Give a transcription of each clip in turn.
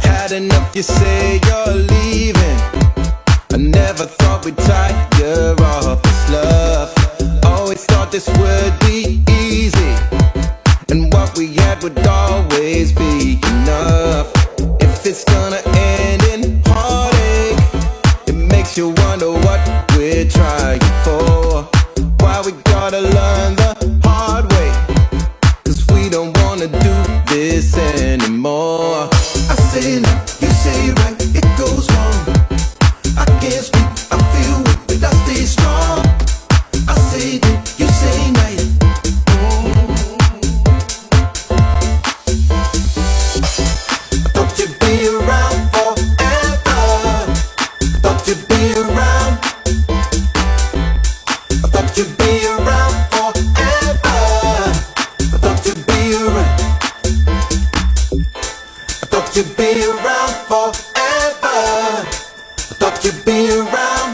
Had enough, you say you're leaving. I never thought we'd tire of this love. Always thought this would be easy, and what we had would always be enough. If it's gonna end in heartache, it makes you wonder what we're trying for. Why we gotta learn the hard way, 'cause we don't wanna do this anymore. I say left, you say right, it goes wrong. I can't speak, I feel weak, but I stay strong. I say day, you say night. I thought you'd be around forever. I thought you'd be around. I thought you'd be around forever. I thought you'd be around. I thought you'd be around forever. I thought you'd be around.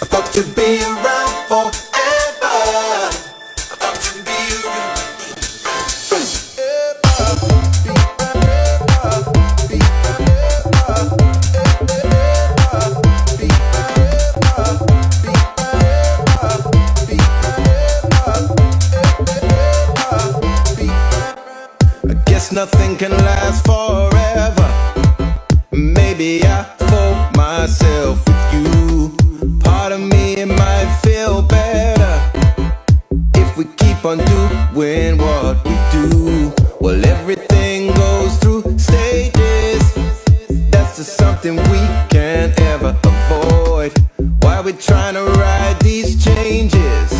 I thought you'd be around forever. I thought you'd be around. I guess nothing can last forever. Maybe I fool myself with you. Part of me, it might feel better if we keep on doing what we do. Well, everything goes through stages. That's just something we can't ever avoid. Why we trying to ride these changes,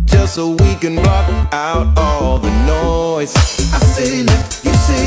just so we can block out all the noise. I say left, you say